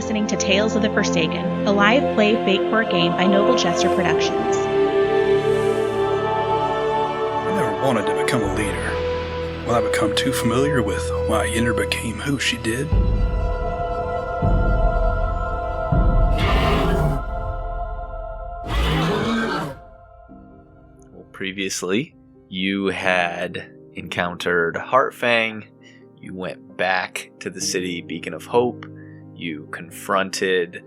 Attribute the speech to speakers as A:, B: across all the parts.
A: listening to Tales of the Forsaken, a live play fake board game by Noble Jester Productions.
B: I never wanted to become a leader. Will I become too familiar with why Yennefer became who she did?
C: Well, previously, you had encountered Heartfang. You went back to the city Beacon of Hope. You confronted...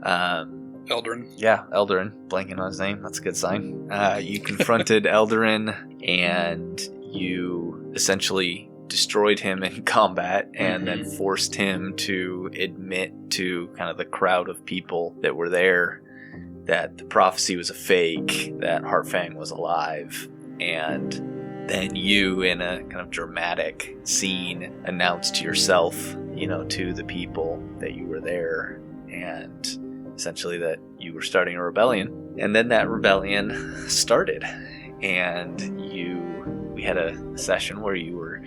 B: Eldarin.
C: Yeah, Eldarin. Blanking on his name. That's a good sign. You confronted Eldarin, and you essentially destroyed him in combat, and then forced him to admit to kind of the crowd of people that were there that the prophecy was a fake, that Heartfang was alive, and then you, in a kind of dramatic scene, announced to yourself, to the people that you were there, and essentially that you were starting a rebellion. And then that rebellion started, and we had a session where you were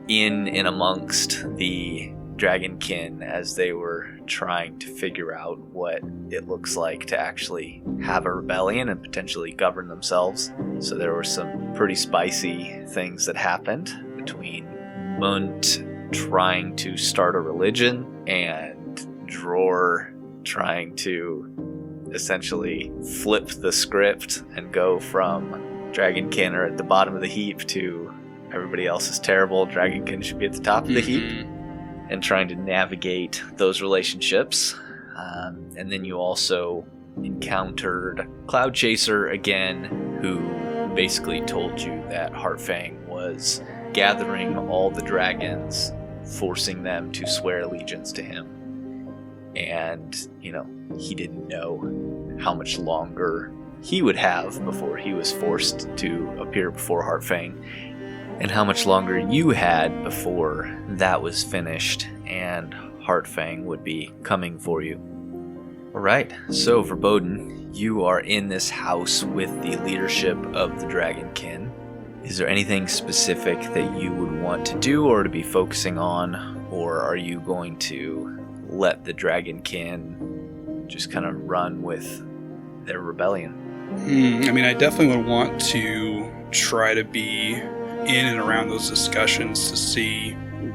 C: in and amongst the Dragonkin as they were trying to figure out what it looks like to actually have a rebellion and potentially govern themselves. So there were some pretty spicy things that happened between Munt trying to start a religion and Dror trying to essentially flip the script and go from Dragonkin are at the bottom of the heap to everybody else is terrible, Dragonkin should be at the top of the heap, and trying to navigate those relationships. And then you also encountered Cloud Chaser again, who basically told you that Heartfang was gathering all the dragons, forcing them to swear allegiance to him. And, he didn't know how much longer he would have before he was forced to appear before Heartfang, and how much longer you had before that was finished and Heartfang would be coming for you. Alright, so Verboden, you are in this house with the leadership of the Dragonkin. Is there anything specific that you would want to do or to be focusing on, or are you going to let the Dragonkin just kind of run with their rebellion?
B: I definitely would want to try to be in and around those discussions to see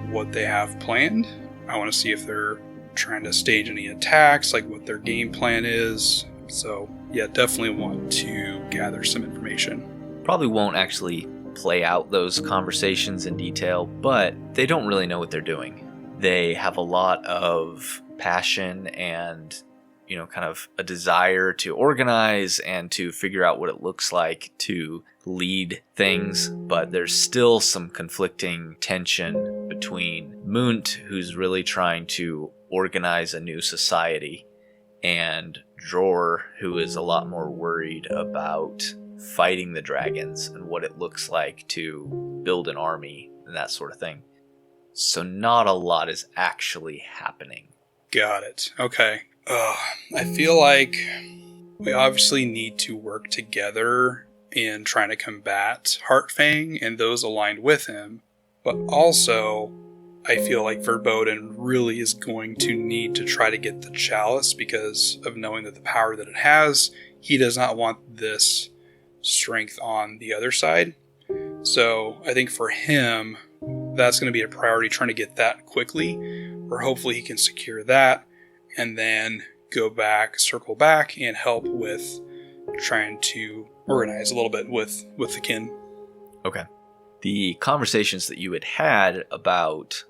B: what they have planned. I want to see if they're trying to stage any attacks, like what their game plan is. So, yeah, definitely want to gather some information.
C: Probably won't actually play out those conversations in detail, but they don't really know what they're doing. They have a lot of passion and kind of a desire to organize and to figure out what it looks like to lead things, but there's still some conflicting tension between Munt, who's really trying to organize a new society, and Dror, who is a lot more worried about fighting the dragons and what it looks like to build an army and that sort of thing. So not a lot is actually happening.
B: Got it. Okay. I feel like we obviously need to work together in trying to combat Heartfang and those aligned with him, but also I feel like Verboden really is going to need to try to get the chalice because of knowing that the power that it has, he does not want this strength on the other side. So I think for him, that's going to be a priority, trying to get that quickly, or hopefully he can secure that and then circle back and help with trying to organize a little bit with the kin.
C: Okay. The conversations that you had about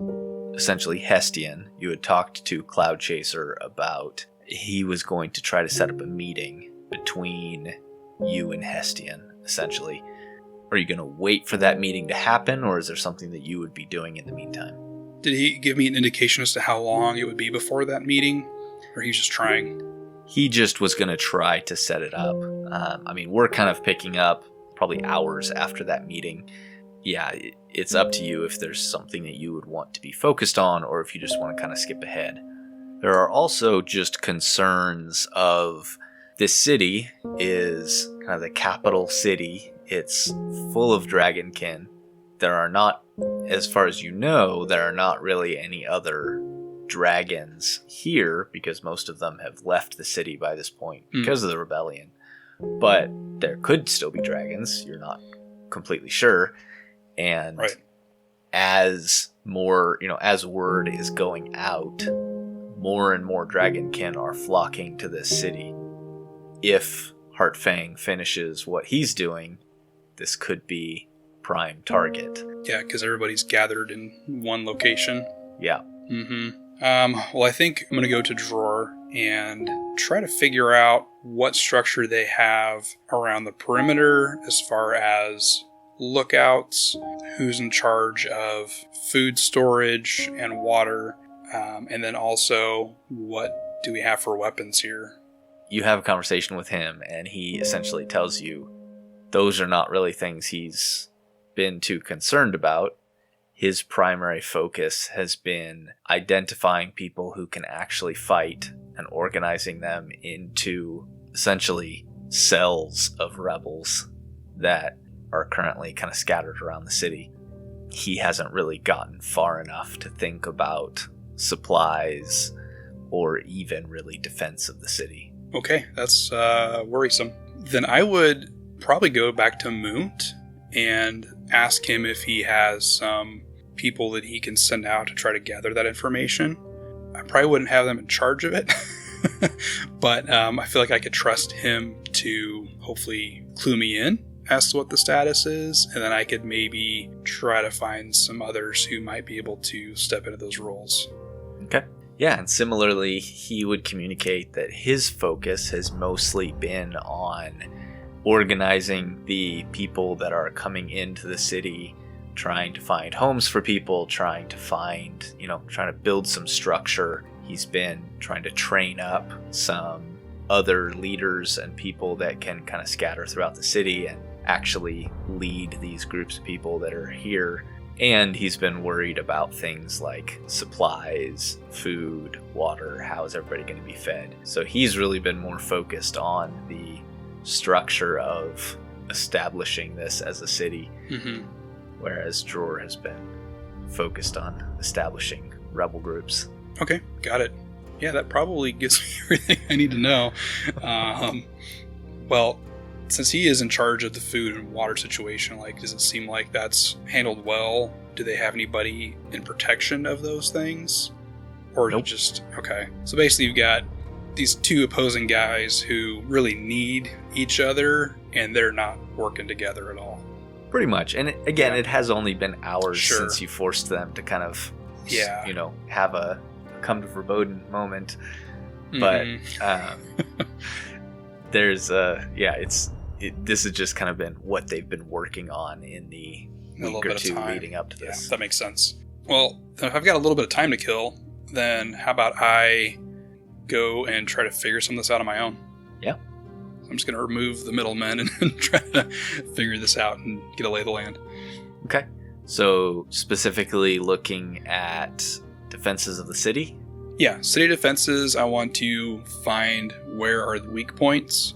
C: essentially Hestian, you had talked to Cloud Chaser about he was going to try to set up a meeting between you and Hestian, essentially. Are you going to wait for that meeting to happen, or is there something that you would be doing in the meantime?
B: Did he give me an indication as to how long it would be before that meeting? Or he was just trying?
C: He just was going to try to set it up. We're kind of picking up probably hours after that meeting. Yeah, it's up to you if there's something that you would want to be focused on, or if you just want to kind of skip ahead. There are also just concerns of this city is kind of the capital city. It's full of Dragonkin. There are not, as far as you know, there are not really any other dragons here because most of them have left the city by this point because of the rebellion. But there could still be dragons. You're not completely sure. And as more, as word is going out, more and more dragonkin are flocking to this city. If Hartfang finishes what he's doing, this could be prime target.
B: Yeah, because everybody's gathered in one location.
C: Yeah.
B: Well, I think I'm going to go to Drawer and try to figure out what structure they have around the perimeter as far as lookouts, who's in charge of food storage and water, and then also what do we have for weapons here.
C: You have a conversation with him, and he essentially tells you those are not really things he's been too concerned about. His primary focus has been identifying people who can actually fight and organizing them into essentially cells of rebels that are currently kind of scattered around the city. He hasn't really gotten far enough to think about supplies or even really defense of the city.
B: Okay, that's worrisome. Then I would probably go back to Moont and ask him if he has some people that he can send out to try to gather that information. I probably wouldn't have them in charge of it, but I feel like I could trust him to hopefully clue me in as to what the status is, and then I could maybe try to find some others who might be able to step into those roles.
C: Okay. Yeah, and similarly, he would communicate that his focus has mostly been on organizing the people that are coming into the city, trying to find homes for people, trying to find, trying to build some structure. He's been trying to train up some other leaders and people that can kind of scatter throughout the city and actually lead these groups of people that are here. And he's been worried about things like supplies, food, water, how is everybody going to be fed. So he's really been more focused on the structure of establishing this as a city, whereas Dror has been focused on establishing rebel groups.
B: Okay, got it. Yeah, that probably gives me everything I need to know. Well, since he is in charge of the food and water situation, does it seem like that's handled well? Do they have anybody in protection of those things? Or
C: Nope.
B: Just, okay. So basically you've got these two opposing guys who really need each other, and they're not working together at all.
C: Pretty much. And it has only been hours
B: Sure.
C: since you forced them to kind of,
B: Yeah.
C: have a come to Verboden moment. But there's this has just kind of been what they've been working on in the week or two leading up to this.
B: Yeah, that makes sense. Well, if I've got a little bit of time to kill, then how about I go and try to figure some of this out on my own?
C: Yeah.
B: I'm just going to remove the middlemen and try to figure this out and get a lay of the land.
C: Okay. So specifically looking at defenses of the city?
B: Yeah, city defenses, I want to find where are the weak points,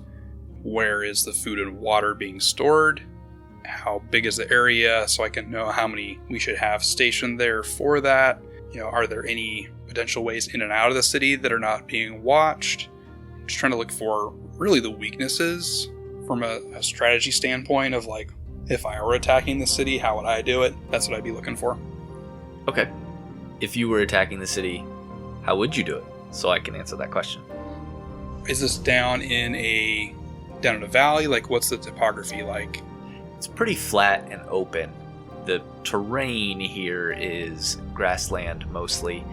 B: where is the food and water being stored, how big is the area so I can know how many we should have stationed there for that. Are there any potential ways in and out of the city that are not being watched? Just trying to look for really the weaknesses from a strategy standpoint of if I were attacking the city, how would I do it? That's what I'd be looking for.
C: Okay. If you were attacking the city, how would you do it? So I can answer that question.
B: Is this down in a valley? What's the topography like?
C: It's pretty flat and open. The terrain here is grassland mostly.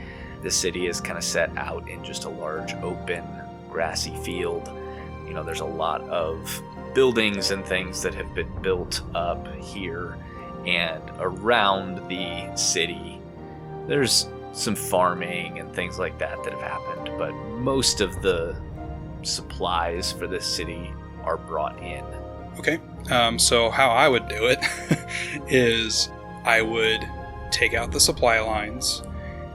C: The city is kind of set out in just a large open grassy field. There's a lot of buildings and things that have been built up here, and around the city there's some farming and things like that have happened, but most of the supplies for this city are brought in.
B: Okay, so how I would do it is I would take out the supply lines.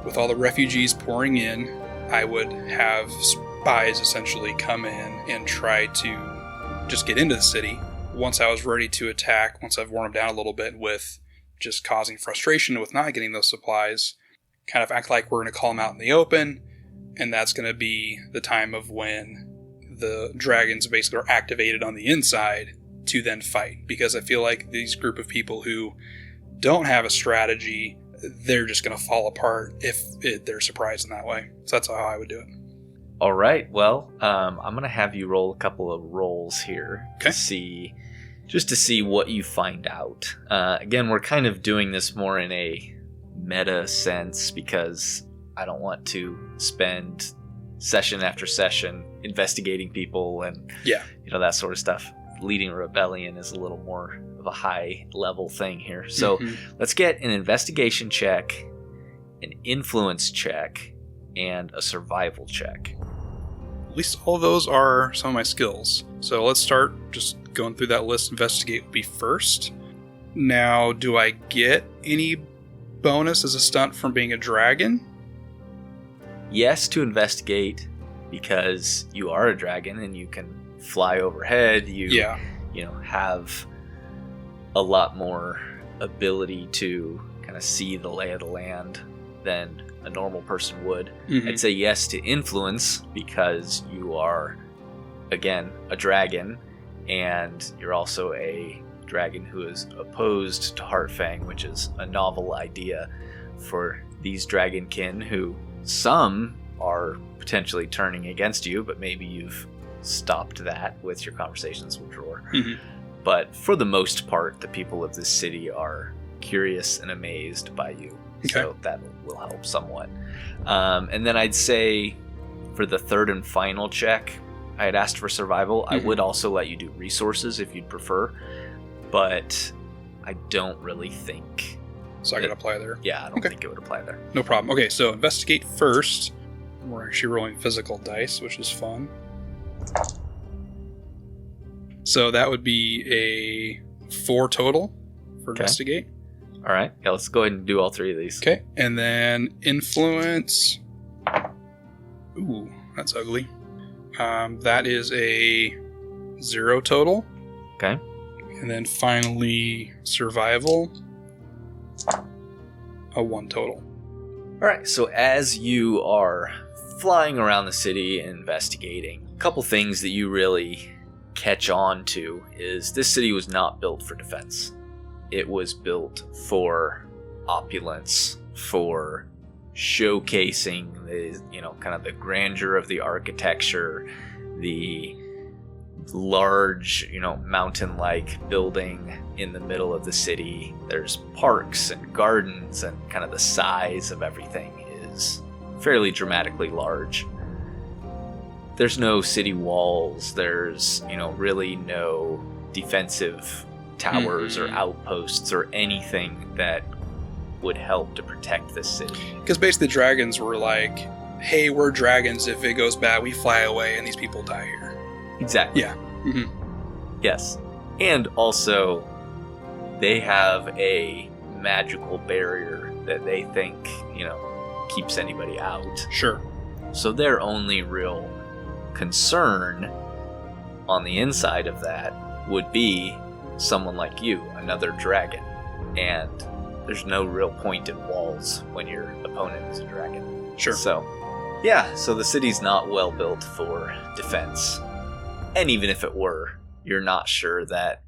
B: With all the refugees pouring in, I would have spies essentially come in and try to just get into the city. Once I was ready to attack, once I've worn them down a little bit with just causing frustration with not getting those supplies, kind of act like we're going to call them out in the open, and that's going to be the time of when the dragons basically are activated on the inside to then fight. Because I feel like these group of people who don't have a strategy, they're just going to fall apart if they're surprised in that way. So that's how I would do it.
C: All right. Well, I'm going to have you roll a couple of rolls here to see what you find out. Again, we're kind of doing this more in a meta sense because I don't want to spend session after session investigating people and that sort of stuff. Leading a rebellion is a little more of a high level thing here. So let's get an investigation check, an influence check, and a survival check.
B: At least all of those are some of my skills. So let's start just going through that list. Investigate would be first. Now, do I get any bonus as a stunt from being a dragon?
C: Yes, to investigate, because you are a dragon and you can fly overhead. You have a lot more ability to kind of see the lay of the land than a normal person would. I'd say yes to influence, because you are, again, a dragon, and you're also a dragon who is opposed to Heartfang, which is a novel idea for these dragonkin who some are potentially turning against you, but maybe you've stopped that with your conversations with Dror. But for the most part, the people of this city are curious and amazed by you. So that will help somewhat. And then I'd say for the third and final check, I had asked for survival. I would also let you do resources if you'd prefer, but I don't really think...
B: So I could apply there?
C: Yeah, I don't think it would apply there.
B: No problem. Okay, so investigate first. We're actually rolling physical dice, which is fun. So that would be a 4 total for investigate.
C: All right. Yeah, let's go ahead and do all 3 of these.
B: Okay. And then influence. Ooh, that's ugly. That is a 0 total.
C: Okay.
B: And then finally, survival. A 1 total.
C: All right. So as you are flying around the city and investigating, a couple things that you really catch on to is this city was not built for defense. It was built for opulence, for showcasing the, kind of the grandeur of the architecture, the large, mountain-like building in the middle of the city. There's parks and gardens, and kind of the size of everything is fairly dramatically large. There's no city walls. There's, really no defensive towers or outposts or anything that would help to protect this city.
B: Because basically the dragons were like, hey, we're dragons. If it goes bad, we fly away and these people die here.
C: Exactly.
B: Yeah.
C: Yes. And also, they have a magical barrier that they think, keeps anybody out.
B: Sure.
C: So their only real concern on the inside of that would be someone like you, another dragon. And there's no real point in walls when your opponent is a dragon.
B: Sure.
C: So the city's not well built for defense. And even if it were, you're not sure that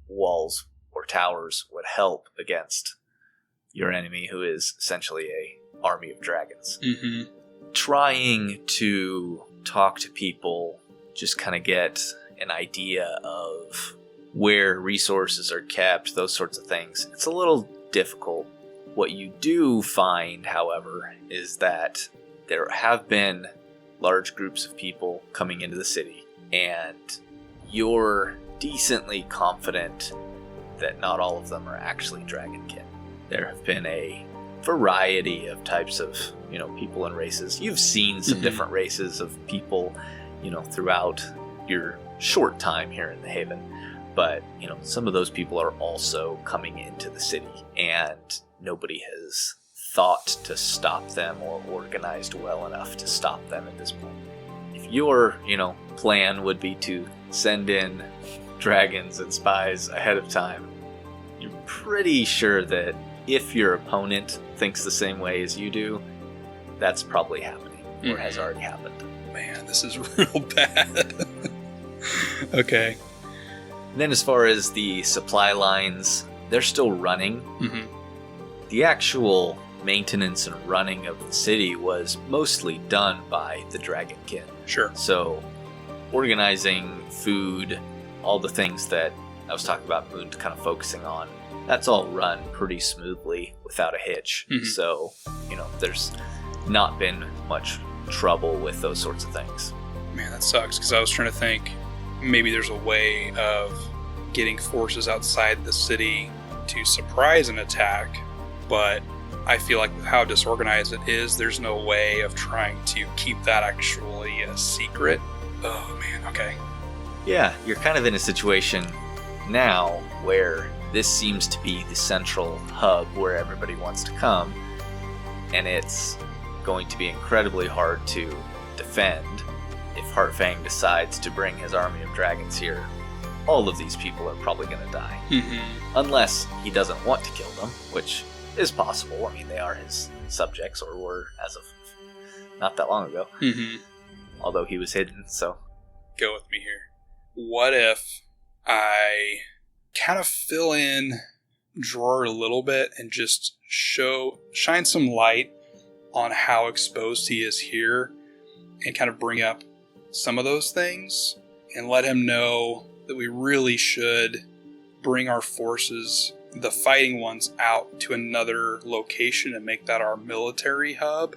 C: walls or towers would help against your enemy, who is essentially a army of dragons. Trying to talk to people, just kind of get an idea of where resources are kept, those sorts of things. It's a little difficult. What you do find, however, is that there have been large groups of people coming into the city, and you're decently confident that not all of them are actually dragonkin. There have been a variety of types of, people and races. You've seen some different races of people, throughout your short time here in the Haven. But, some of those people are also coming into the city, and nobody has thought to stop them or organized well enough to stop them at this point. If your, plan would be to send in dragons and spies ahead of time, you're pretty sure that if your opponent thinks the same way as you do, that's probably happening, or has already happened.
B: Man, this is real bad. Okay.
C: And then as far as the supply lines, they're still running.
B: Mm-hmm.
C: The actual maintenance and running of the city was mostly done by the Dragonkin.
B: Sure.
C: So organizing food, all the things that I was talking about Moon kind of focusing on, that's all run pretty smoothly without a hitch.
B: Mhm.
C: So, there's not been much trouble with those sorts of things.
B: Man, that sucks, because I was trying to think maybe there's a way of getting forces outside the city to surprise an attack, but I feel like with how disorganized it is, there's no way of trying to keep that actually a secret. Oh man, okay.
C: Yeah, you're kind of in a situation now where this seems to be the central hub where everybody wants to come, and it's going to be incredibly hard to defend. If Heartfang decides to bring his army of dragons here, all of these people are probably going to die.
B: Mm-hmm.
C: Unless he doesn't want to kill them, which is possible. I mean, they are his subjects, or were as of not that long ago.
B: Mm-hmm.
C: Although he was hidden, so...
B: Go with me here. What if I kind of fill in Drawer a little bit and just shine some light on how exposed he is here, and kind of bring up some of those things and let him know that we really should bring our forces, the fighting ones, out to another location and make that our military hub,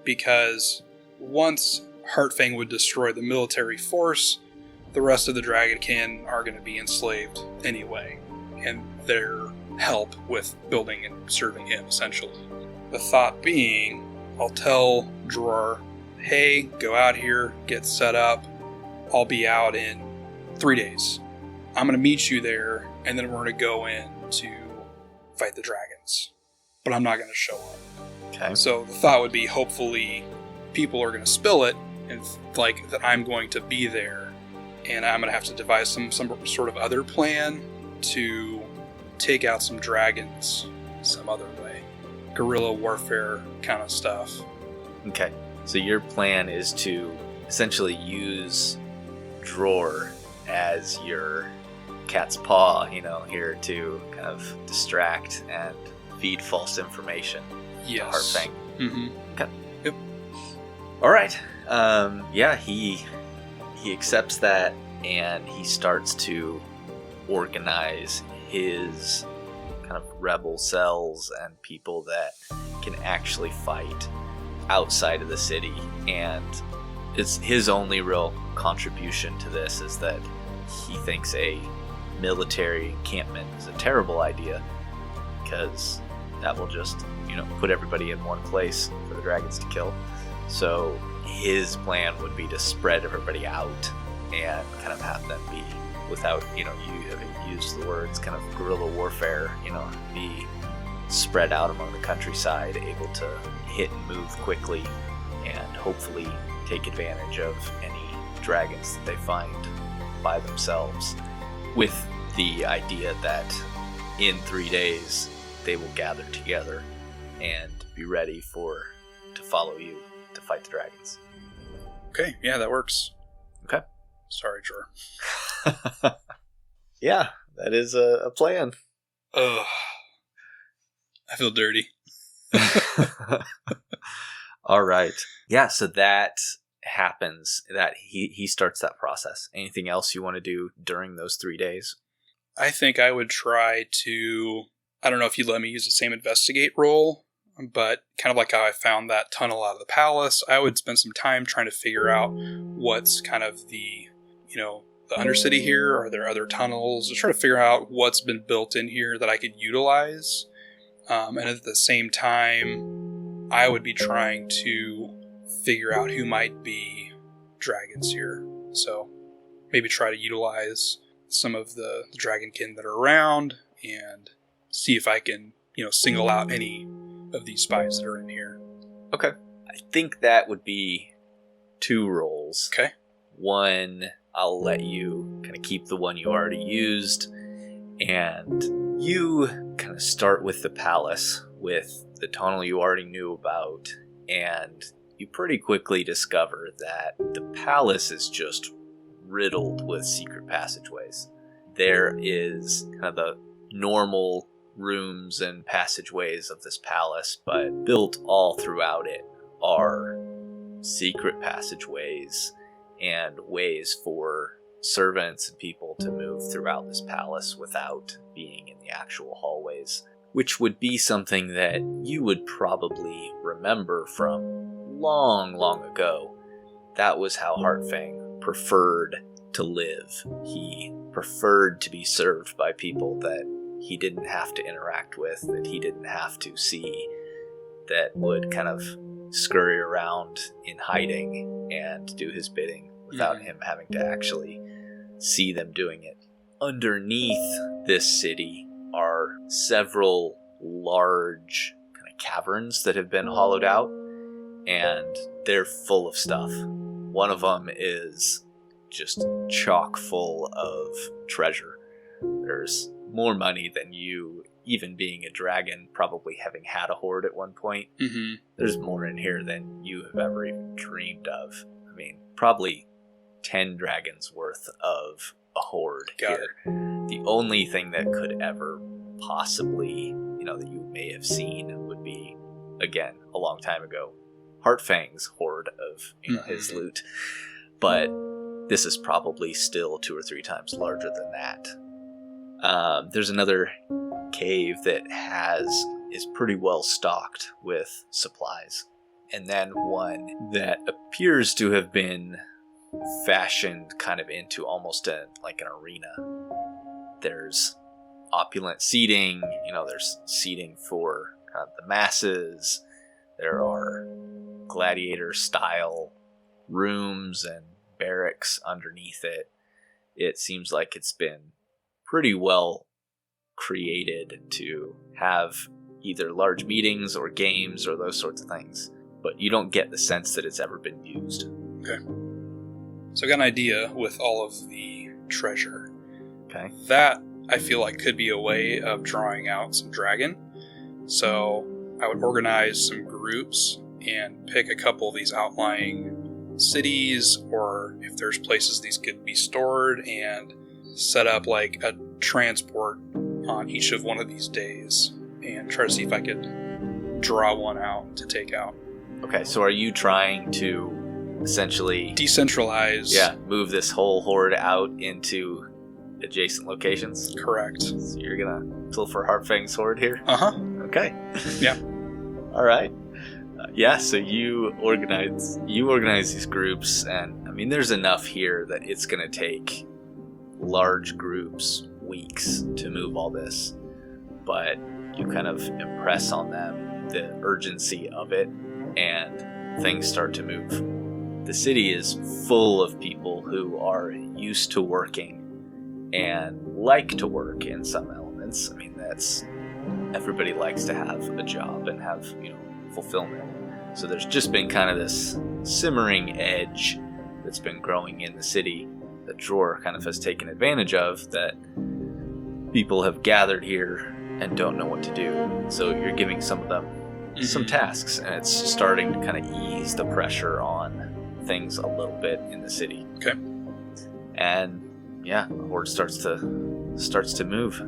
B: because once Heartfang would destroy the military force, the rest of the Dragonkin are going to be enslaved anyway, and their help with building and serving him, essentially. The thought being, I'll tell Drawer, hey, go out here, get set up, I'll be out in 3 days. I'm going to meet you there, and then we're going to go in to fight the dragons. But I'm not going to show up.
C: Okay.
B: So the thought would be, hopefully, people are going to spill it, and like that I'm going to be there, and I'm going to have to devise some sort of other plan to take out some dragons some other way. Guerrilla warfare kind of stuff.
C: Okay. So your plan is to essentially use Drawer as your cat's paw, here to kind of distract and feed false information to
B: Yes.
C: Heartfang.
B: Mm-hmm.
C: Okay.
B: Yep.
C: All right. Yeah, he accepts that, and he starts to organize his kind of rebel cells and people that can actually fight outside of the city. And it's his only real contribution to this is that he thinks a military encampment is a terrible idea, because that will just, put everybody in one place for the dragons to kill. So his plan would be to spread everybody out and kind of have them be, without, you have used the words kind of guerrilla warfare, be spread out among the countryside, able to hit and move quickly, and hopefully take advantage of any dragons that they find by themselves, with the idea that in 3 days they will gather together and be ready to follow you to fight the dragons.
B: Okay, yeah, that works.
C: Okay.
B: Sorry, Drawer.
C: Yeah, that is a plan.
B: Ugh. I feel dirty.
C: All right. Yeah, so that happens, that he starts that process. Anything else you want to do during those 3 days?
B: I think I would try to, I don't know if you'd let me use the same investigate role, but kind of like how I found that tunnel out of the palace, I would spend some time trying to figure out what's kind of the undercity here. Are there other tunnels? Just try to figure out what's been built in here that I could utilize. And at the same time, I would be trying to figure out who might be dragons here. So maybe try to utilize some of the dragonkin that are around and see if I can, single out any of these spies that are in here.
C: Okay. I think that would be 2 roles.
B: Okay.
C: One, I'll let you kind of keep the one you already used, and you kind of start with the palace, with the tunnel you already knew about, and you pretty quickly discover that the palace is just riddled with secret passageways. There is kind of the normal rooms and passageways of this palace, but built all throughout it are secret passageways and ways for servants and people to move throughout this palace without being in the actual hallways, which would be something that you would probably remember from long, long ago. That was how Hartfang preferred to live. He preferred to be served by people that he didn't have to interact with, that he didn't have to see, that would kind of scurry around in hiding and do his bidding without him having to actually see them doing it. Underneath this city are several large kind of caverns that have been hollowed out, and they're full of stuff. One of them is just chock full of treasure. There's more money than you, even being a dragon, probably having had a hoard at one point. There's more in here than you have ever even dreamed of. I mean, probably 10 dragons worth of a hoard here. The only thing that could ever possibly, that you may have seen would be, again, a long time ago, Hartfang's hoard of, his loot. But this is probably still 2 or 3 times larger than that. There's another cave that is pretty well stocked with supplies. And then one that appears to have been fashioned kind of into almost like an arena. There's opulent seating, there's seating for the masses. There are gladiator-style rooms and barracks underneath it. It seems like it's been pretty well created to have either large meetings or games or those sorts of things, but you don't get the sense that it's ever been used.
B: Okay. So I got an idea with all of the treasure.
C: Okay.
B: That, I feel like, could be a way of drawing out some dragon. So I would organize some groups and pick a couple of these outlying cities, or if there's places these could be stored, and set up like a transport on each of one of these days and try to see if I could draw one out to take out.
C: Okay, so are you trying to essentially
B: decentralize?
C: Yeah, move this whole horde out into adjacent locations?
B: Correct.
C: So you're gonna pull for Hartfang's horde here? Okay.
B: Yeah.
C: All right. So you organize these groups, and I mean, there's enough here that it's gonna take large groups weeks to move all this, but you kind of impress on them the urgency of it, and things start to move. The city is full of people who are used to working and like to work in some elements. I mean, everybody likes to have a job and have, fulfillment. So there's just been kind of this simmering edge that's been growing in the city that Dror kind of has taken advantage of, that people have gathered here and don't know what to do. So you're giving some of them some tasks, and it's starting to kind of ease the pressure on things a little bit in the city.
B: Okay.
C: And the horde starts to move.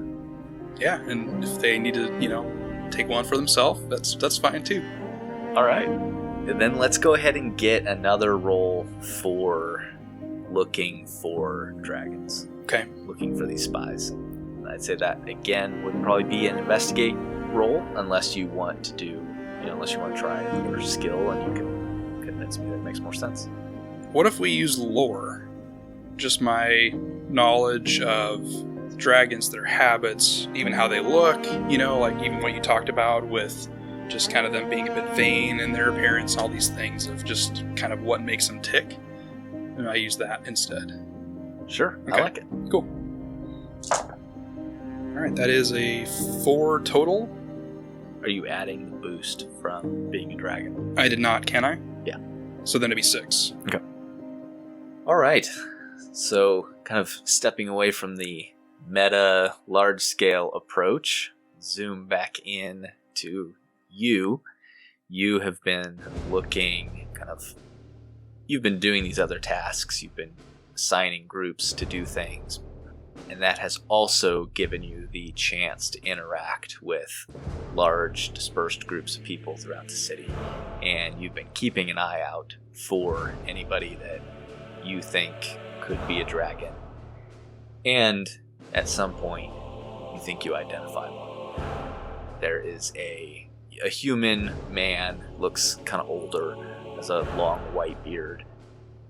B: Yeah, and if they need to, take one for themselves, that's fine too.
C: All right. And then let's go ahead and get another roll for looking for dragons.
B: Okay.
C: Looking for these spies. And I'd say that again would probably be an investigate roll, unless you want to do, unless you want to try another skill, and you can convince me that it makes more sense.
B: What if we use lore? Just my knowledge of dragons, their habits, even how they look, like even what you talked about with just kind of them being a bit vain in their appearance, all these things of just kind of what makes them tick. And I use that instead.
C: Sure,
B: okay.
C: I like it.
B: Cool. Alright, that is a 4 total.
C: Are you adding the boost from being a dragon?
B: I did not, can I?
C: Yeah.
B: So then it'd be 6.
C: Okay. Alright, so kind of stepping away from the meta large-scale approach, zoom back in to you. you have been you've been doing these other tasks, you've been assigning groups to do things, and that has also given you the chance to interact with large dispersed groups of people throughout the city. And you've been keeping an eye out for anybody that you think could be a dragon. And at some point, you think you identify one. There is a human man, looks kind of older, has a long white beard.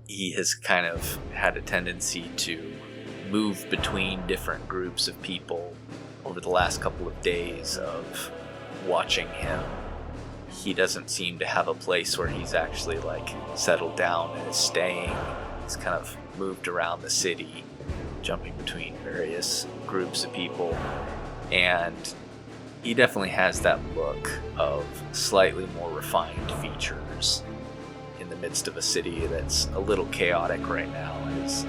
C: He has kind of had a tendency to move between different groups of people over the last couple of days of watching him. He doesn't seem to have a place where he's actually settled down and is staying. He's kind of moved around the city, jumping between various groups of people, and he definitely has that look of slightly more refined features in the midst of a city that's a little chaotic right now. His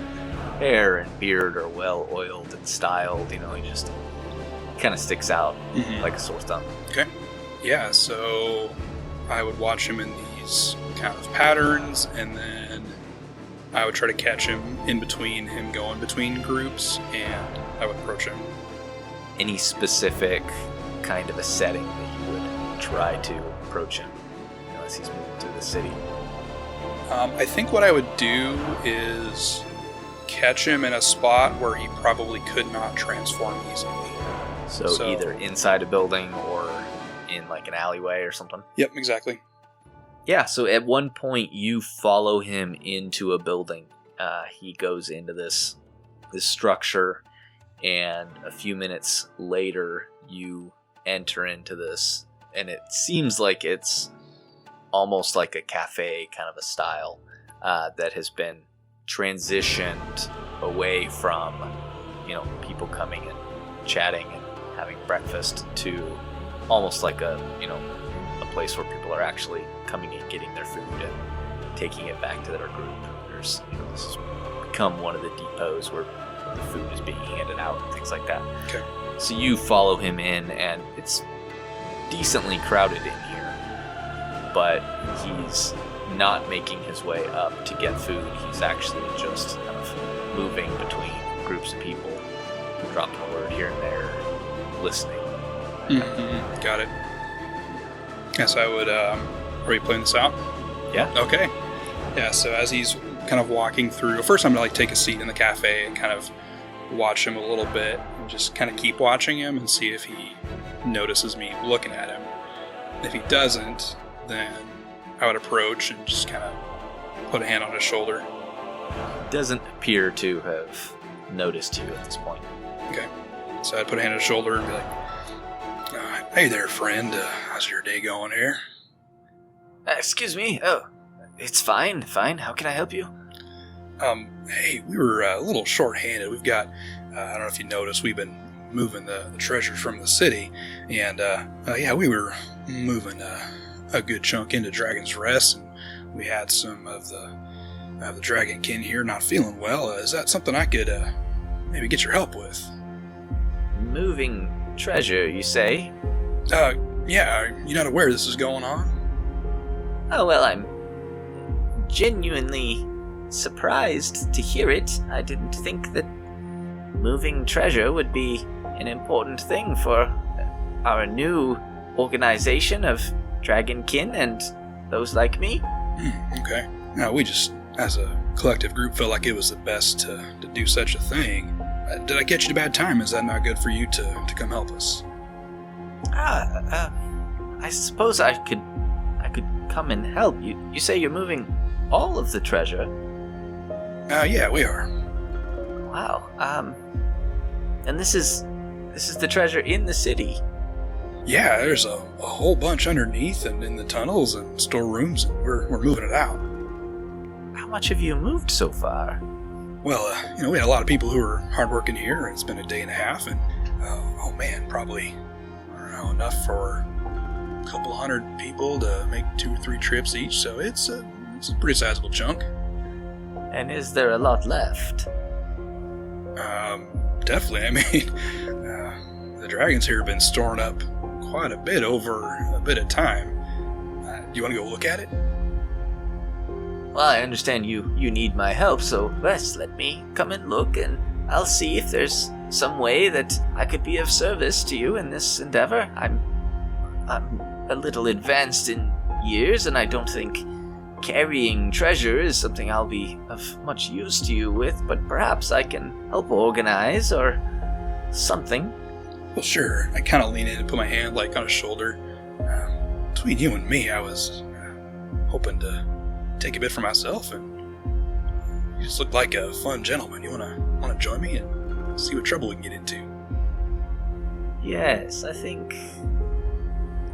C: hair and beard are well oiled and styled. He just kind of sticks out like a sore thumb.
B: Okay. Yeah, so I would watch him in these kind of patterns, and then I would try to catch him in between him going between groups, and I would approach him.
C: Any specific kind of a setting that you would try to approach him as he's moving through the city?
B: I think what I would do is catch him in a spot where he probably could not transform easily.
C: So either inside a building or in an alleyway or something?
B: Yep, exactly.
C: Yeah, so at one point you follow him into a building. He goes into this structure, and a few minutes later you enter into this, and it seems like it's almost like a cafe kind of a style that has been transitioned away from people coming and chatting and having breakfast to almost like a place where people are actually coming and getting their food and taking it back to their group. This has become one of the depots where the food is being handed out and things like that.
B: Okay.
C: So you follow him in, and it's decently crowded in here, but he's not making his way up to get food. He's actually just kind of moving between groups of people, dropping a word here and there, listening.
B: Mm-hmm. Got it. Yes, I would. Are you playing this out?
C: Yeah.
B: Okay. Yeah. So as he's kind of walking through, first I'm gonna take a seat in the cafe and kind of watch him a little bit, and just kind of keep watching him and see if he notices me looking at him. If he doesn't, then I would approach and just kind of put a hand on his shoulder.
C: Doesn't appear to have noticed you at this point.
B: Okay. So I'd put a hand on his shoulder and be like, "Hey there, friend. How's your day going here?"
C: Excuse me. Oh, it's fine. How can I help you?
B: Hey, we were a little short-handed. We've got, I don't know if you noticed, we've been moving the treasures from the city, and we were moving a good chunk into Dragon's Rest, and we had some of the dragonkin here not feeling well. Is that something I could maybe get your help with?
C: Moving treasure, you say?
B: Yeah, are you not aware this is going on?
C: Oh, well, I'm genuinely surprised to hear it. I didn't think that moving treasure would be an important thing for our new organization of dragonkin and those like me.
B: Okay. Now, we just, as a collective group, felt like it was the best to do such a thing. Did I catch you at a bad time? Is that not good for you to come help us?
C: I suppose I could come and help. You say you're moving all of the treasure?
B: Yeah, we are.
C: Wow. And this is the treasure in the city?
B: Yeah, there's a whole bunch underneath and in the tunnels and storerooms, and we're moving it out.
C: How much have you moved so far?
B: Well, we had a lot of people who were hardworking here, and it's been a day and a half, and probably, I don't know, enough for a couple hundred people to make 2 or 3 trips each, so it's a pretty sizable chunk.
C: And is there a lot left?
B: Definitely. I mean, the dragons here have been storing up quite a bit over a bit of time. You want to go look at it?
C: Well, I understand you need my help, so yes, let me come and look, and I'll see if there's some way that I could be of service to you in this endeavor. I'm a little advanced in years, and I don't think carrying treasure is something I'll be of much use to you with, but perhaps I can help organize or something.
B: Well, sure. I kind of lean in and put my hand like on his shoulder. Between you and me, I was hoping to take a bit for myself, and you just look like a fun gentleman. You wanna join me and see what trouble we can get into?
C: Yes, I think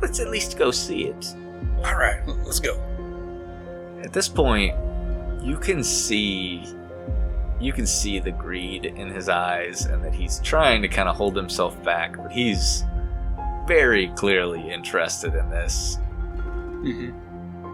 C: let's at least go see it.
B: All right, let's go.
C: At this point, you can see the greed in his eyes, and that he's trying to kind of hold himself back, but he's very clearly interested in this.
B: Mm-hmm.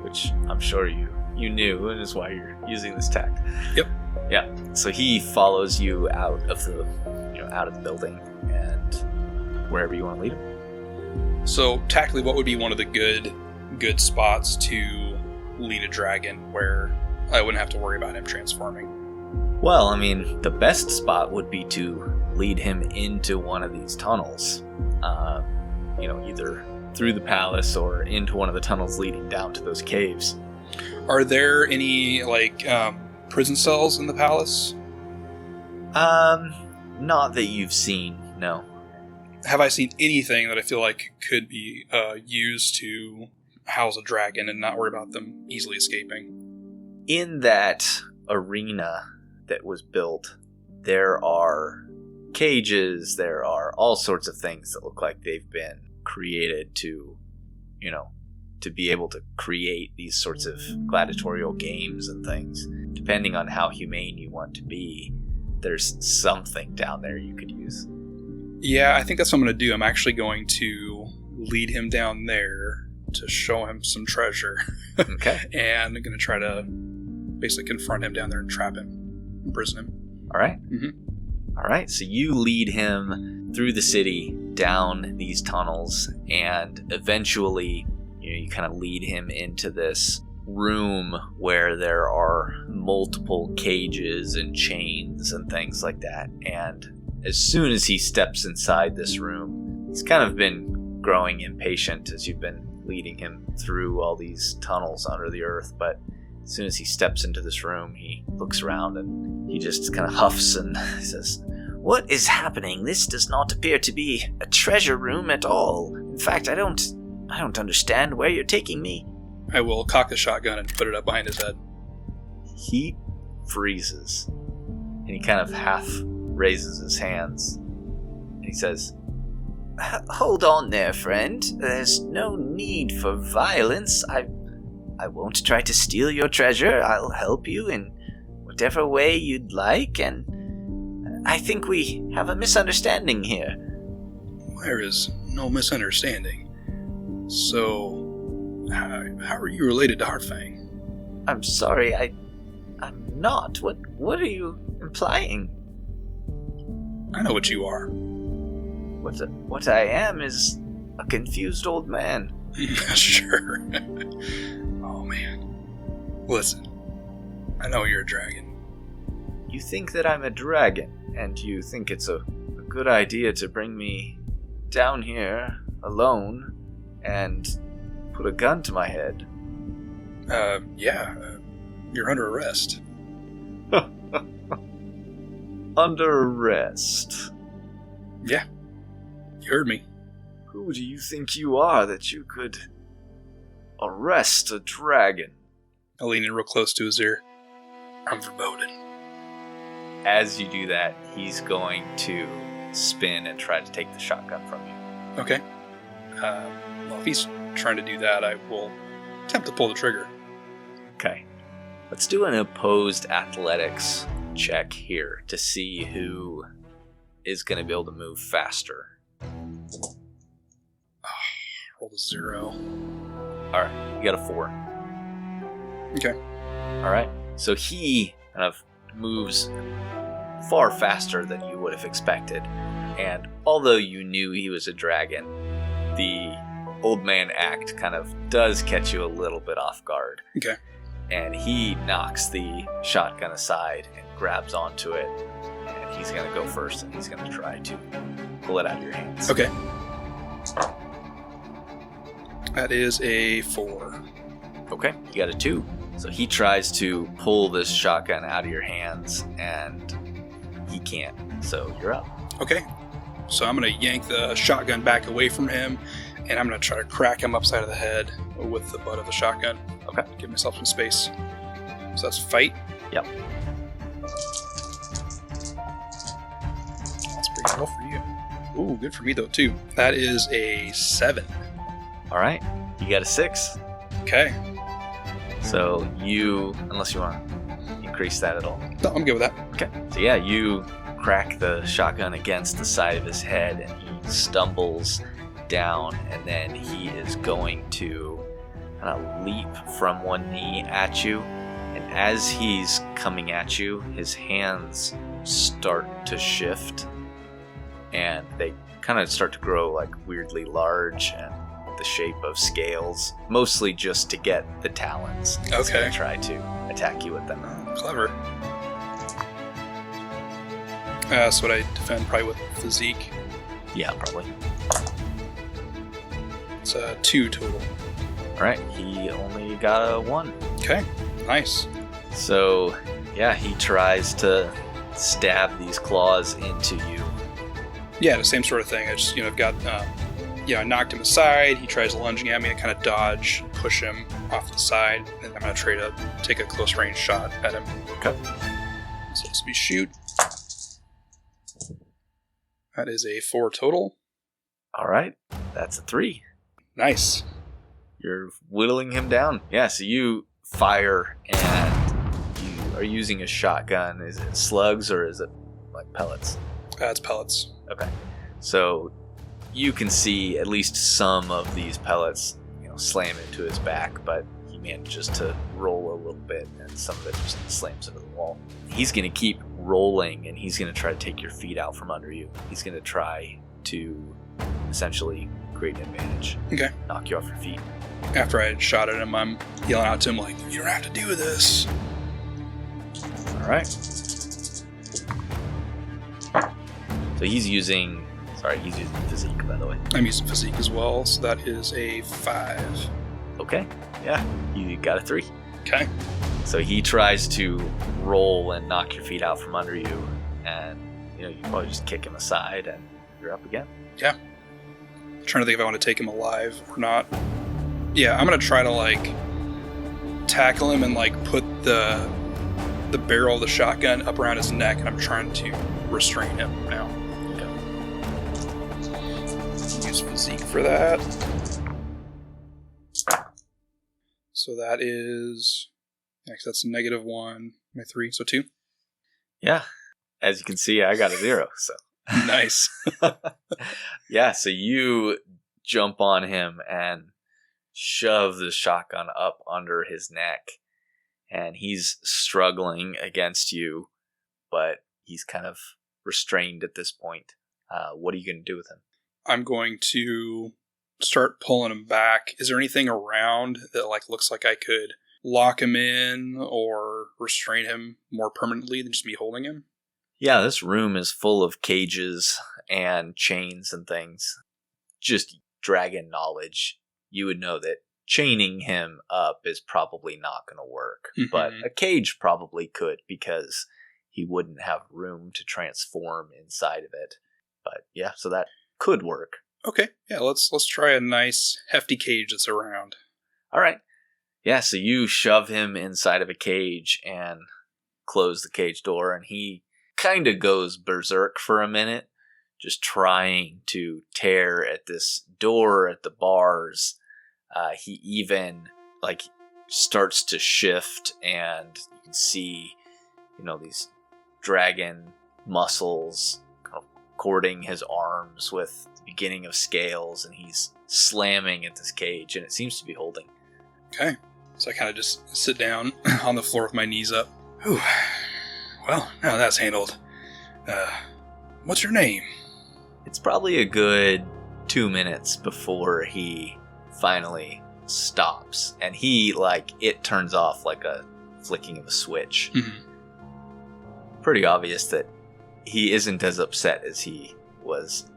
C: Which I'm sure you knew, and is why you're using this tact.
B: Yep.
C: Yeah. So he follows you out of the building, and wherever you want to lead him.
B: So tactically, what would be one of the good spots to lead a dragon where I wouldn't have to worry about him transforming?
C: Well, I mean, the best spot would be to lead him into one of these tunnels. Either through the palace or into one of the tunnels leading down to those caves.
B: Are there any, prison cells in the palace?
C: Not that you've seen, no.
B: Have I seen anything that I feel like could be used to house a dragon and not worry about them easily escaping?
C: In that arena that was built, there are cages, there are all sorts of things that look like they've been created to be able to create these sorts of gladiatorial games and things. Depending on how humane you want to be, there's something down there you could use.
B: Yeah, I think that's what I'm going to do. I'm actually going to lead him down there to show him some treasure.
C: Okay.
B: And I'm going to try to basically confront him down there and trap him, imprison him.
C: All right.
B: Mm-hmm.
C: All right, so you lead him through the city, down these tunnels, and eventually you kind of lead him into this room where there are multiple cages and chains and things like that. And as soon as he steps inside this room, he's kind of been growing impatient as you've been leading him through all these tunnels under the earth, but as soon as he steps into this room, he looks around and he just kind of huffs and says, "What is happening? This does not appear to be a treasure room at all. In fact, I don't understand where you're taking me."
B: I will cock the shotgun and put it up behind his head.
C: He freezes, and he kind of half raises his hands, and he says, "Hold on there, friend. There's no need for violence. I won't try to steal your treasure. I'll help you in whatever way you'd like, and I think we have a misunderstanding here."
B: There is no misunderstanding. So, how are you related to Heartfang?
C: I'm sorry, I'm not. What are you implying?
B: I know what you are.
C: What I am is a confused old man.
B: Sure. Oh, man. Listen, I know you're a dragon.
C: You think that I'm a dragon, and you think it's a good idea to bring me down here alone and put a gun to my head.
B: Yeah. You're under arrest.
C: Under arrest?
B: Yeah. You heard me.
C: Who do you think you are that you could arrest a dragon?
B: I lean in real close to his ear. I'm Verboden.
C: As you do that, he's going to spin and try to take the shotgun from you.
B: Okay. Well, if he's trying to do that, I will attempt to pull the trigger.
C: Okay. Let's do an opposed athletics check here to see who is going to be able to move faster.
B: Rolled a 0.
C: Alright, you got a 4.
B: Okay.
C: Alright, so he kind of moves far faster than you would have expected. And although you knew he was a dragon, the old man act kind of does catch you a little bit off guard.
B: Okay.
C: And he knocks the shotgun aside and grabs onto it. And he's going to go first, and he's going to try to pull it out of your hands.
B: Okay. That is a 4.
C: Okay, you got a 2. So he tries to pull this shotgun out of your hands, and he can't. So you're up.
B: Okay. So I'm going to yank the shotgun back away from him, and I'm going to try to crack him upside of the head with the butt of the shotgun.
C: Okay.
B: Give myself some space. So that's fight.
C: Yep.
B: That's pretty well for you. Ooh, good for me though too. That is a 7.
C: All right, you got a 6.
B: Okay.
C: So you, unless you want to increase that at all.
B: No, I'm good with that.
C: Okay. So yeah, you crack the shotgun against the side of his head, and he stumbles down, and then he is going to kind of leap from one knee at you. And as he's coming at you, his hands start to shift, and they kind of start to grow like weirdly large and the shape of scales, mostly just to get the talons. He's
B: Okay.
C: gonna try to attack you with them.
B: Clever. So would I defend probably with physique?
C: Yeah, probably.
B: It's 2 total.
C: All right, he only got a 1.
B: Okay. Nice.
C: So yeah, he tries to stab these claws into you.
B: Yeah, the same sort of thing. I just, I've got, I knocked him aside. He tries lunging at me. I kind of dodge, push him off the side, and I'm going to try to take a close range shot at him.
C: Okay.
B: So this will be shoot. That is a 4 total.
C: All right, that's a 3.
B: Nice.
C: You're whittling him down. Yeah, so you fire, and you are using a shotgun. Is it slugs or is it like pellets?
B: It's pellets.
C: Okay. So you can see at least some of these pellets, slam into his back, but he manages to roll a little bit, and some of it just slams into the wall. He's going to keep rolling, and he's going to try to take your feet out from under you. He's going to try to essentially create an advantage.
B: Okay.
C: Knock you off your feet.
B: After I had shot at him, I'm yelling out to him like, "You don't have to do this."
C: All right. So he's using physique, by the way.
B: I'm using physique as well, so that is a 5.
C: Okay. Yeah, you got a 3.
B: Okay.
C: So he tries to roll and knock your feet out from under you, and you probably just kick him aside, and you're up again.
B: Yeah. I'm trying to think if I want to take him alive or not. Yeah, I'm gonna try to tackle him and put the barrel of the shotgun up around his neck, and I'm trying to restrain him now.
C: Okay.
B: Use physique for that. So that is that's -1, my 3, so 2.
C: Yeah. As you can see, I got a 0. So
B: Nice.
C: yeah. So you jump on him and shove the shotgun up under his neck, and he's struggling against you, but he's kind of restrained at this point. What are you going to do with him?
B: I'm going to start pulling him back. Is there anything around that looks like I could lock him in or restrain him more permanently than just me holding him?
C: Yeah, this room is full of cages and chains and things. Just dragon knowledge, you would know that chaining him up is probably not going to work.
B: Mm-hmm.
C: But a cage probably could, because he wouldn't have room to transform inside of it. But yeah, so that could work.
B: Okay, yeah, let's try a nice hefty cage that's around.
C: All right. Yeah, so you shove him inside of a cage and close the cage door, and he kind of goes berserk for a minute, just trying to tear at this door, at the bars. He even starts to shift, and you can see, these dragon muscles kind of cording his arms with the beginning of scales, and he's slamming at this cage, and it seems to be holding.
B: Okay, so I kind of just sit down on the floor with my knees up. Whew. Well, now that's handled. What's your name?
C: It's probably a good 2 minutes before he finally stops. And he, like, it turns off like a flicking of a switch.
B: Mm-hmm.
C: Pretty obvious that he isn't as upset as he was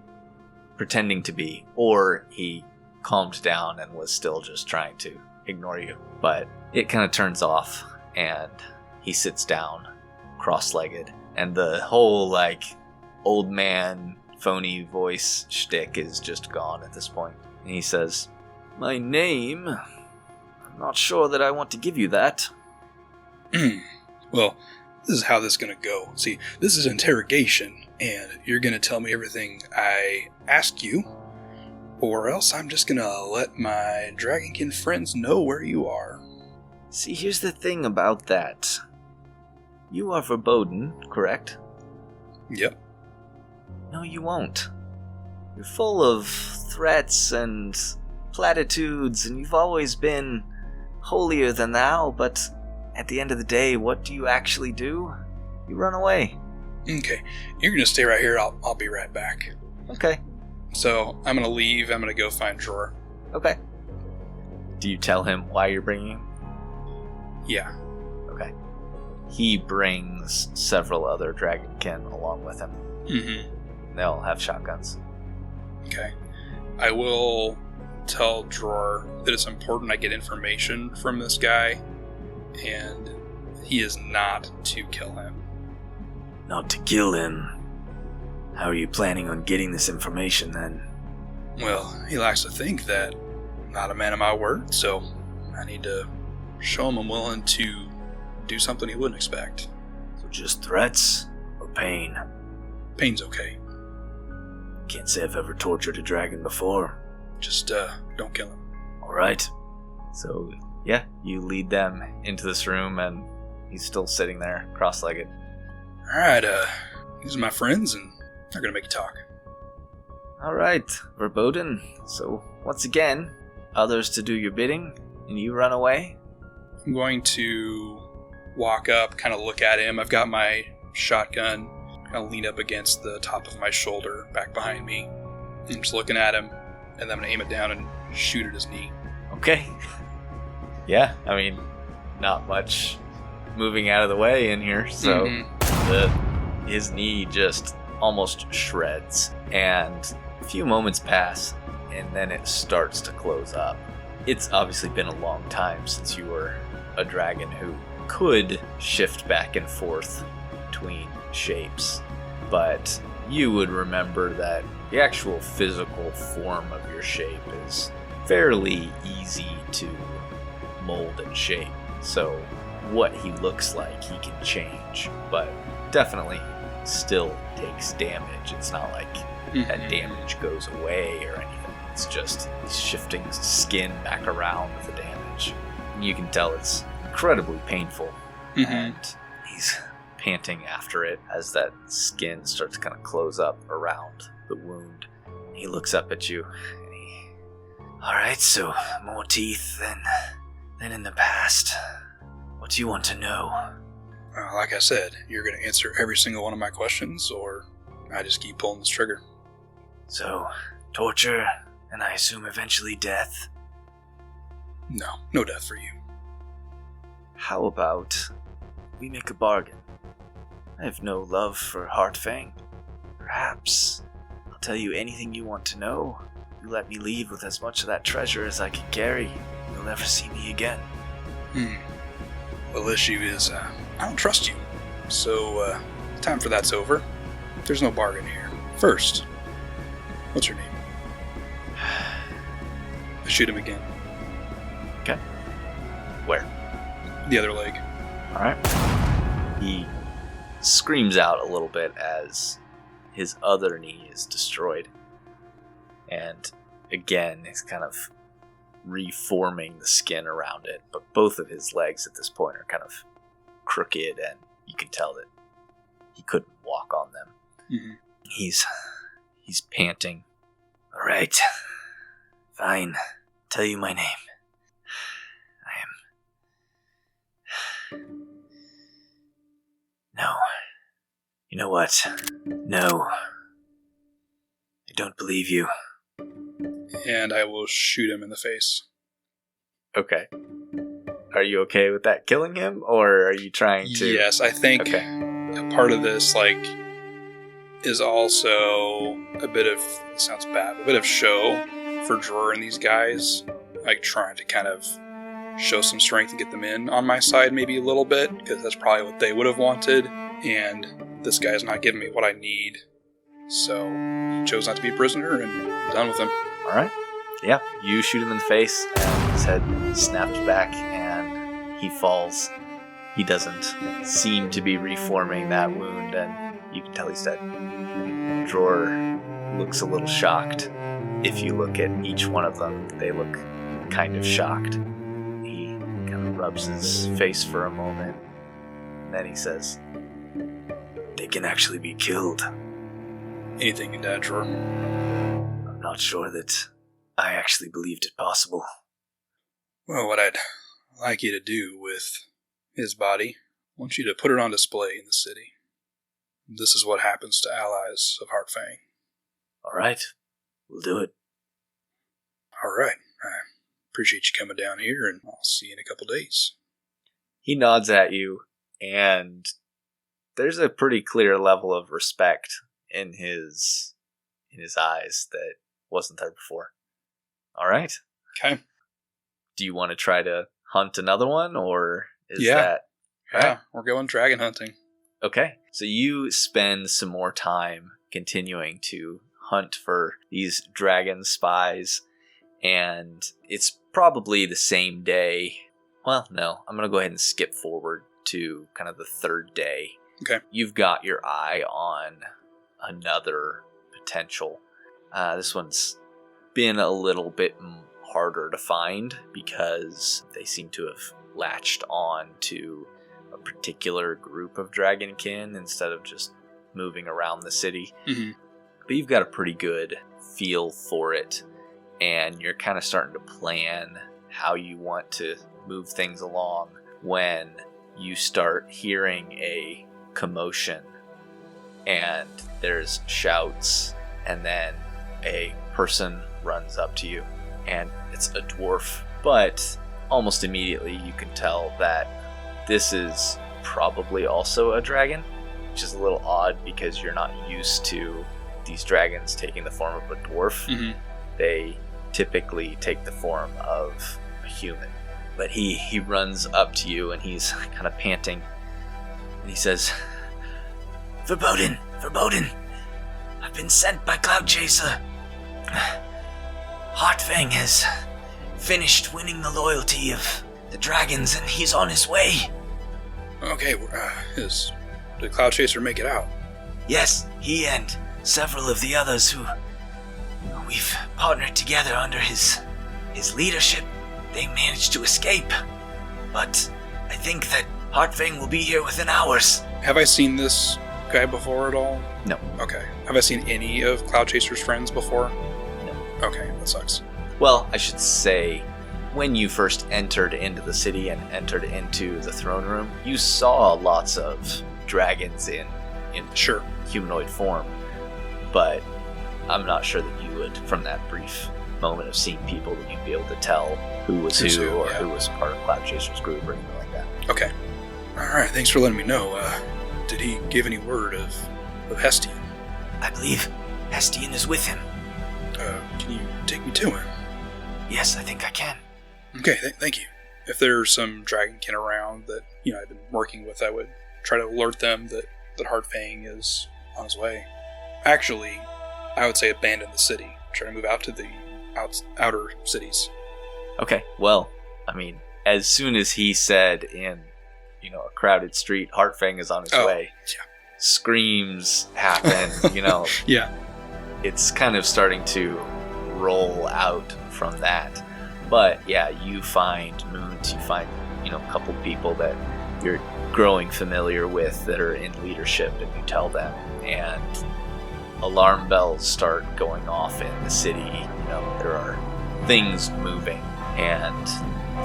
C: pretending to be, or he calmed down and was still just trying to ignore you. But it kind of turns off, and he sits down, cross-legged, and the whole, like, old man, phony voice shtick is just gone at this point. And he says, "My name? I'm not sure that I want to give you that."
B: Well, this is how this is going to go. See, this is interrogation, and you're going to tell me everything I ask you, or else I'm just going to let my Dragonkin friends know where you are.
C: See, here's the thing about that. You are Verboden, correct?
B: Yep.
C: No, you won't. You're full of threats and platitudes, and you've always been holier than thou, but at the end of the day, what do you actually do? You run away.
B: Okay, you're going to stay right here. I'll be right back.
C: Okay.
B: So, I'm going to leave. I'm going to go find Drawer.
C: Okay. Do you tell him why you're bringing him?
B: Yeah.
C: Okay. He brings several other Dragonkin along with him.
B: Mm-hmm.
C: They all have shotguns.
B: Okay. I will tell Drawer that it's important I get information from this guy, and he is not to kill him.
C: Not to kill him? How are you planning on getting this information then?
B: Well, he likes to think that I'm not a man of my word, so I need to show him I'm willing to do something he wouldn't expect.
C: So just threats or pain?
B: Pain's okay.
C: Can't say I've ever tortured a dragon before.
B: Just, don't kill him.
C: Alright. So, yeah, you lead them into this room, and he's still sitting there, cross-legged.
B: Alright, these are my friends, and they're gonna make you talk.
C: Alright, Verboden. So, once again, others to do your bidding, and you run away?
B: I'm going to walk up, kind of look at him. I've got my shotgun kind of lean up against the top of my shoulder, back behind me. I'm just looking at him, and then I'm going to aim it down and shoot at his knee.
C: Okay. Yeah, I mean, not much moving out of the way in here, so his knee just almost shreds, and a few moments pass, and then it starts to close up. It's obviously been a long time since you were a dragon who could shift back and forth between shapes, but you would remember that the actual physical form of your shape is fairly easy to mold and shape. So what he looks like he can change, but definitely still takes damage. It's not like that damage goes away or anything. It's just shifting skin back around with the damage. And you can tell it's incredibly painful, and he's panting after it as that skin starts to kind of close up around the wound. He looks up at you, and Alright, so more teeth than in the past. What do you want to know?
B: Like I said, you're going to answer every single one of my questions, or I just keep pulling this trigger.
C: So, torture, and I assume eventually death?
B: No death for you.
C: How about we make a bargain? I have no love for Heartfang. Perhaps I'll tell you anything you want to know. You let me leave with as much of that treasure as I can carry. You'll never see me again.
B: Well, the issue is, I don't trust you. So, time for that's over. There's no bargain here. First, what's your name? I shoot him again.
C: Okay. Where?
B: The other leg.
C: Alright. He screams out a little bit as his other knee is destroyed. And again, he's kind of reforming the skin around it. But both of his legs at this point are kind of crooked, and you can tell that he couldn't walk on them. He's panting. Alright. Fine. Tell you my name. No. You know what? No. I don't believe you.
B: and I will shoot him in the face.
C: Okay. Are you okay with that killing him, or are you trying to...
B: Yes, I think a part of this, is also a bit of, it sounds bad, a bit of show for Dror and these guys. Trying to kind of show some strength and get them in on my side maybe a little bit, because that's probably what they would have wanted, and this guy's not giving me what I need. So, he chose not to be a prisoner, and I'm done with him.
C: Alright. Yeah, you shoot him in the face, and his head snaps back, and he falls. He doesn't seem to be reforming that wound, and you can tell he's dead. Dror looks a little shocked. If you look at each one of them, they look kind of shocked. He kind of rubs his face for a moment, and then he says, "They can actually be killed."
B: Anything you dad, Dror?
C: I'm not sure that I actually believed it possible.
B: Well, what I'd like you to do with his body, I want you to put it on display in the city. This is what happens to allies of Hartfang.
C: Alright, we'll do it.
B: Alright, I appreciate you coming down here, and I'll see you in a couple days.
C: He nods at you, and there's a pretty clear level of respect in his eyes that wasn't there before. Alright.
B: Okay.
C: Do you want to try to hunt another one, or is
B: Yeah.
C: that...
B: Yeah,
C: Alright.
B: we're going dragon hunting.
C: Okay, so you spend some more time continuing to hunt for these dragon spies, and it's probably the same day. Well, no, I'm going to go ahead and skip forward to kind of the third day.
B: Okay.
C: You've got your eye on another potential. This one's been a little bit harder to find because they seem to have latched on to a particular group of dragonkin instead of just moving around the city.
B: Mm-hmm.
C: But you've got a pretty good feel for it, and you're kind of starting to plan how you want to move things along when you start hearing a commotion, and there's shouts, and then a person runs up to you, and it's a dwarf, but almost immediately you can tell that this is probably also a dragon, which is a little odd because you're not used to these dragons taking the form of a dwarf.
B: Mm-hmm.
C: They typically take the form of a human. But he runs up to you, and he's kind of panting, and he says, Verboden, I've been sent by Cloud Chaser. Hartfang has finished winning the loyalty of the dragons, and he's on his way.
B: Okay, did Cloud Chaser make it out?
D: Yes, he and several of the others who we've partnered together under his leadership, they managed to escape. But I think that Hartfang will be here within hours.
B: Have I seen this guy before at all?
C: No.
B: Okay. Have I seen any of Cloud Chaser's friends before?
C: No.
B: Okay, that sucks.
C: Well, I should say, when you first entered into the city and entered into the throne room, you saw lots of dragons in
B: Sure.
C: humanoid form, but I'm not sure that you would, from that brief moment of seeing people, that you'd be able to tell who was
B: Who's
C: who,
B: who,
C: or
B: yeah.
C: who was part of Cloud Chaser's group or anything like that.
B: Okay. Alright, thanks for letting me know. Did he give any word of Hestian?
D: I believe Hestian is with him.
B: Can you take me to him?
D: Yes, I think I can.
B: Okay, thank you. If there's some dragonkin around that, I've been working with, I would try to alert them that Hartfang is on his way. Actually, I would say abandon the city. Try to move out to the outer cities.
C: Okay, well, I mean, as soon as he said in, a crowded street, Hartfang is on his way,
B: yeah.
C: Screams happen,
B: Yeah.
C: It's kind of starting to roll out from that. But yeah, you find Moons, you find, a couple people that you're growing familiar with that are in leadership, and you tell them, and alarm bells start going off in the city. There are things moving, and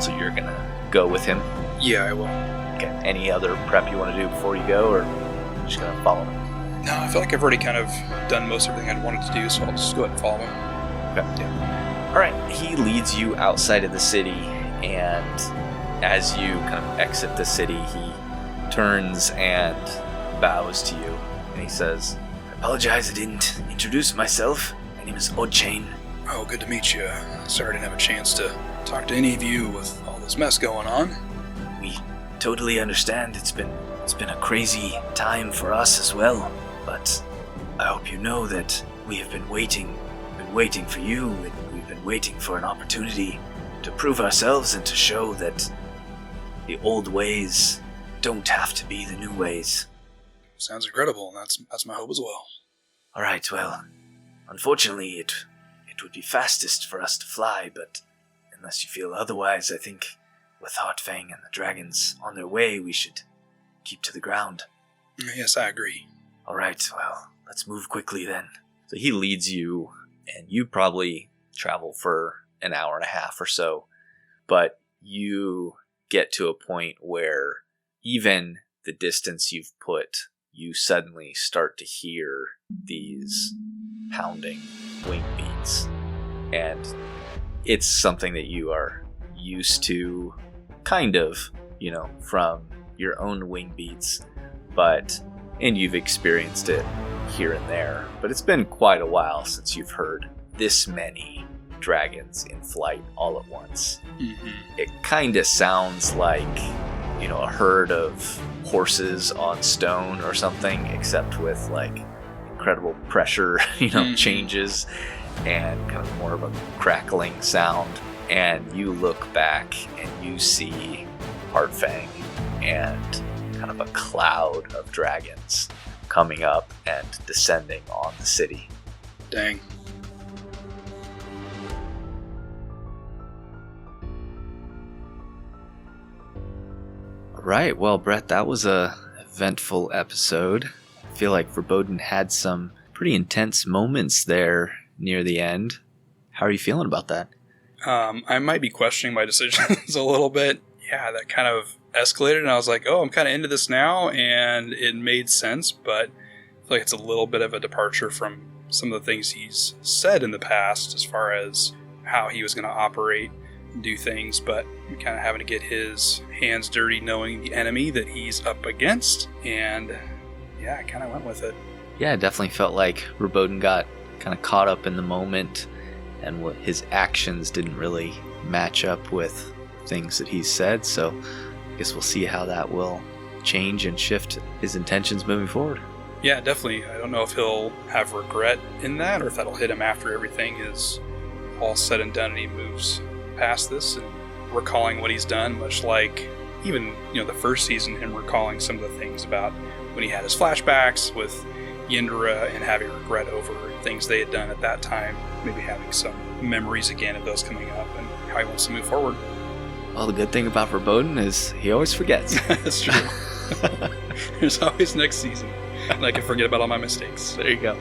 C: so you're gonna go with him.
B: Yeah, I will.
C: Okay. Any other prep you want to do before you go, or you're just gonna follow him?
B: No, I feel like I've already kind of done most everything I'd wanted to do, so I'll just go ahead and follow him.
C: Okay. All right. He leads you outside of the city, and as you kind of exit the city, he turns and bows to you, and he says,
D: I apologize I didn't introduce myself. My name is Oddchain.
B: Oh, good to meet you. Sorry I didn't have a chance to talk to any of you with all this mess going on.
D: We totally understand. It's been a crazy time for us as well, but I hope you know that we have been waiting for you, and we've been waiting for an opportunity to prove ourselves and to show that the old ways don't have to be the new ways.
B: Sounds incredible, and that's my hope as well.
D: All right, well, unfortunately, it would be fastest for us to fly, but unless you feel otherwise, I think with Heartfang and the dragons on their way, we should keep to the ground.
B: Yes, I agree.
D: All right, well, let's move quickly then.
C: so he leads you, and you probably travel for an hour and a half or so, but you get to a point where even the distance you've put, you suddenly start to hear these pounding wing beats. And it's something that you are used to, kind of, from your own wing beats, and you've experienced it here and there. But it's been quite a while since you've heard this many dragons in flight all at once.
B: Mm-hmm.
C: It kind of sounds like, a herd of horses on stone or something, except with like incredible pressure, changes and kind of more of a crackling sound. And you look back and you see Heartfang and kind of a cloud of dragons coming up and descending on the city.
B: Dang.
C: Right, well, Brett, that was a eventful episode. I feel like Verboden had some pretty intense moments there near the end. How are you feeling about that?
B: I might be questioning my decisions a little bit. Yeah, that kind of escalated, and I was like, oh, I'm kind of into this now, and it made sense, but I feel like it's a little bit of a departure from some of the things he's said in the past as far as how he was going to operate and do things, but kind of having to get his hands dirty knowing the enemy that he's up against, and yeah, I kind of went with it.
C: Yeah, it definitely felt like Verboden got kind of caught up in the moment, and what his actions didn't really match up with things that he's said, so I guess we'll see how that will change and shift his intentions moving forward.
B: Yeah, definitely. I don't know if he'll have regret in that, or if that'll hit him after everything is all said and done and he moves past this and recalling what he's done, much like even the first season, him recalling some of the things about when he had his flashbacks with Yindra and having regret over things they had done at that time, maybe having some memories again of those coming up and how he wants to move forward.
C: Well, the good thing about Verboden is he always forgets.
B: That's true. There's always next season, and I can forget about all my mistakes.
C: There you go.